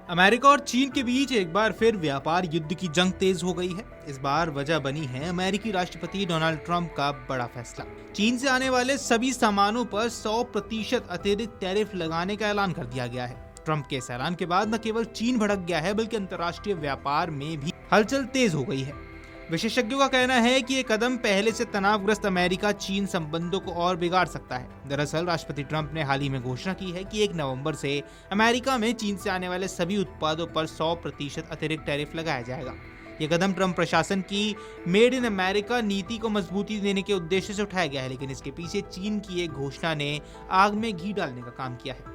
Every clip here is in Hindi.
अमेरिका और चीन के बीच एक बार फिर व्यापार युद्ध की जंग तेज हो गई है। इस बार वजह बनी है अमेरिकी राष्ट्रपति डोनाल्ड ट्रंप का बड़ा फैसला। चीन से आने वाले सभी सामानों पर 100% अतिरिक्त टैरिफ लगाने का ऐलान कर दिया गया है। ट्रंप के इस ऐलान के बाद न केवल चीन भड़क गया है बल्कि अंतर्राष्ट्रीय व्यापार में भी हलचल तेज हो गई है। विशेषज्ञों का कहना है कि ये कदम पहले से तनावग्रस्त अमेरिका चीन संबंधों को और बिगाड़ सकता है। दरअसल राष्ट्रपति ट्रंप ने हाल ही में घोषणा की है कि 1 नवंबर से अमेरिका में चीन से आने वाले सभी उत्पादों पर 100% अतिरिक्त टैरिफ लगाया जाएगा। ये कदम ट्रंप प्रशासन की मेड इन अमेरिका नीति को मजबूती देने के उद्देश्य से उठाया गया है, लेकिन इसके पीछे चीन की एक घोषणा ने आग में घी डालने का काम किया है।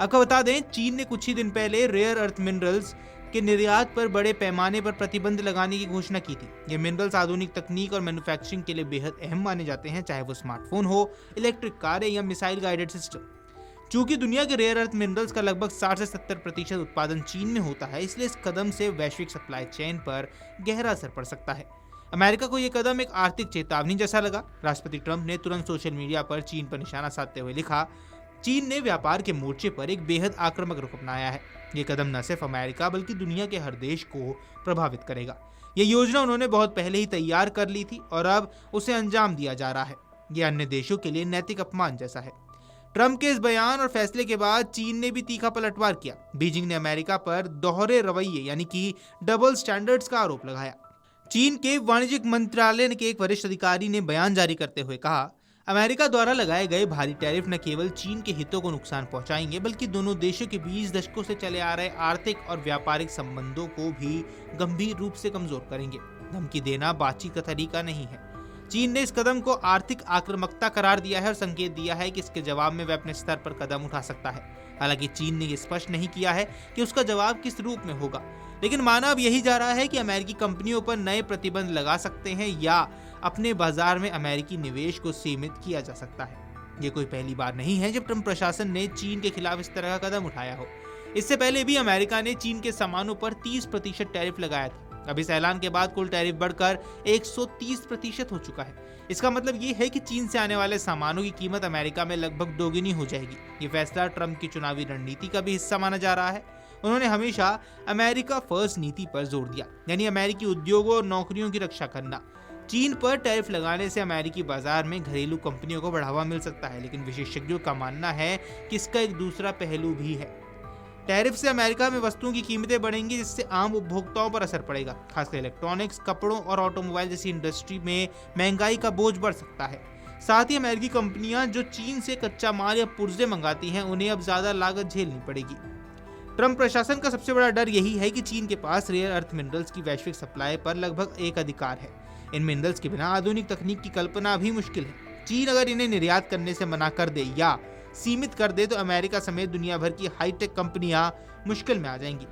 आपको बता दें, चीन ने कुछ ही दिन पहले रेयर अर्थ मिनरल्स के निर्यात पर बड़े पैमाने पर प्रतिबंध लगाने की घोषणा की थी। ये मिनरल्स आधुनिक तकनीक और मैन्युफैक्चरिंग के लिए बेहद अहम माने जाते हैं, चाहे वो स्मार्टफोन हो, इलेक्ट्रिक कारें या मिसाइल गाइडेड सिस्टम। चूंकि दुनिया के रेयर अर्थ मिनरल्स का लगभग 60 से 70% उत्पादन चीन में होता है, इसलिए इस कदम से वैश्विक सप्लाई चेन पर गहरा असर पड़ सकता है। अमेरिका को यह कदम एक आर्थिक चेतावनी जैसा लगा। राष्ट्रपति ट्रंप ने तुरंत सोशल मीडिया पर चीन पर निशाना साधते हुए लिखा, चीन ने व्यापार के मोर्चे पर एक बेहद आक्रामक रुख अपनाया है। ये कदम न सिर्फ अमेरिका बल्कि दुनिया के हर देश को प्रभावित करेगा। ये योजना उन्होंने बहुत पहले ही तैयार कर ली थी और अब उसे अंजाम दिया जा रहा है। ये अन्य देशों के लिए नैतिक अपमान जैसा है। ट्रंप के इस बयान और फैसले के बाद चीन ने भी तीखा पलटवार किया। बीजिंग ने अमेरिका पर दोहरे रवैये यानी कि डबल स्टैंडर्ड्स का आरोप लगाया। चीन के वाणिज्यिक मंत्रालय के एक वरिष्ठ अधिकारी ने बयान जारी करते हुए कहा, अमेरिका द्वारा लगाए गए भारी टैरिफ न केवल चीन के हितों को नुकसान पहुंचाएंगे बल्कि दोनों देशों के बीच दशकों से चले आ रहे आर्थिक और व्यापारिक संबंधों को भी गंभीर रूप से कमजोर करेंगे। धमकी देना बातचीत का तरीका नहीं है। चीन ने इस कदम को आर्थिक आक्रामकता करार दिया है और संकेत दिया है कि इसके जवाब में वह अपने स्तर पर कदम उठा सकता है। हालांकि चीन ने यह स्पष्ट नहीं किया है कि उसका जवाब किस रूप में होगा, लेकिन माना अब यही जा रहा है कि अमेरिकी कंपनियों पर नए प्रतिबंध लगा सकते हैं या अपने बाजार में अमेरिकी निवेश को सीमित किया जा सकता है। ये कोई पहली बार नहीं है जब ट्रंप प्रशासन ने चीन के खिलाफ इस तरह का कदम उठाया हो। इससे पहले भी अमेरिका ने चीन के सामानों पर 30% टैरिफ लगाया था। अब इस ऐलान के बाद कुल टैरिफ बढ़कर 130% हो चुका है। इसका मतलब ये है कि चीन से आने वाले सामानों की कीमत अमेरिका में लगभग दोगुनी हो जाएगी। ये फैसला ट्रंप की चुनावी रणनीति का भी हिस्सा माना जा रहा है। उन्होंने हमेशा अमेरिका फर्स्ट नीति पर जोर दिया, यानी अमेरिकी उद्योगों और नौकरियों की रक्षा करना। चीन पर टैरिफ लगाने से अमेरिकी बाजार में घरेलू कंपनियों को बढ़ावा मिल सकता है, लेकिन विशेषज्ञों का मानना है कि इसका एक दूसरा पहलू भी है। टैरिफ से अमेरिका में वस्तुओं की कीमतें बढ़ेंगी, जिससे आम उपभोक्ताओं पर असर पड़ेगा। खासकर इलेक्ट्रॉनिक्स, कपड़ों और ऑटोमोबाइल जैसी इंडस्ट्री में महंगाई का बोझ बढ़ सकता है। साथ ही अमेरिकी कंपनियां जो चीन से कच्चा माल या पुर्जे मंगाती हैं, उन्हें अब ज्यादा लागत झेलनी पड़ेगी। ट्रंप प्रशासन का सबसे बड़ा डर यही है कि चीन के पास रेयर अर्थ मिनरल्स की वैश्विक सप्लाई पर लगभग एक अधिकार है। इन मिनरल्स के बिना आधुनिक तकनीक की कल्पना भी मुश्किल है। चीन अगर इन्हें निर्यात करने से मना कर दे या सीमित कर दे तो अमेरिका समेत दुनिया भर की हाईटेक कंपनियां मुश्किल में आ जाएंगी।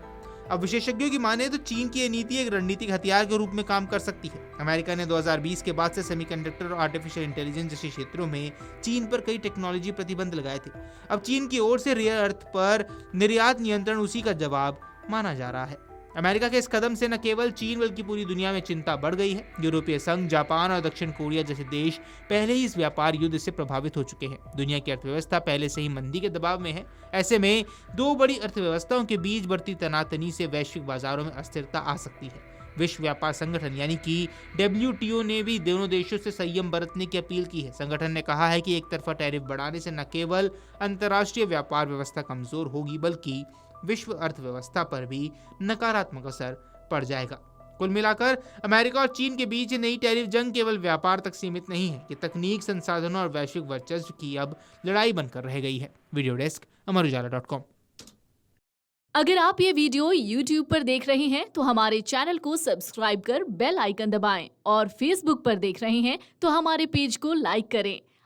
अब विशेषज्ञों की माने तो चीन की ये नीति एक रणनीतिक हथियार के रूप में काम कर सकती है। अमेरिका ने 2020 के बाद से सेमीकंडक्टर और आर्टिफिशियल इंटेलिजेंस जैसे क्षेत्रों में चीन पर कई टेक्नोलॉजी प्रतिबंध लगाए थे। अब चीन की ओर से रेयर अर्थ पर निर्यात नियंत्रण उसी का जवाब माना जा रहा है। अमेरिका के इस कदम से न केवल चीन बल्कि पूरी दुनिया में चिंता बढ़ गई है। यूरोपीय संघ, जापान और दक्षिण कोरिया जैसे देश पहले ही इस व्यापार युद्ध से प्रभावित हो चुके हैं। दुनिया की अर्थव्यवस्था पहले से ही मंदी के दबाव में है। ऐसे में दो बड़ी अर्थव्यवस्थाओं के बीच बढ़ती तनातनी से वैश्विक बाजारों में अस्थिरता आ सकती है। विश्व व्यापार संगठन यानी कि WTO ने भी दोनों देशों से संयम बरतने की अपील की है। संगठन ने कहा है कि एक तरफा टैरिफ बढ़ाने से न केवल अंतर्राष्ट्रीय व्यापार व्यवस्था कमजोर होगी बल्कि विश्व अर्थव्यवस्था पर भी नकारात्मक असर पड़ जाएगा। कुल मिलाकर अमेरिका और चीन के बीच नई टैरिफ जंग केवल व्यापार तक सीमित नहीं है, कि तकनीक, संसाधनों और वैश्विक वर्चस्व की अब लड़ाई बनकर रह गई है। Video desk, amarujala.com। अगर आप ये वीडियो YouTube पर देख रहे हैं तो हमारे चैनल को सब्सक्राइब कर बेल आइकन दबाएं और Facebook पर देख रहे हैं तो हमारे पेज को लाइक करें।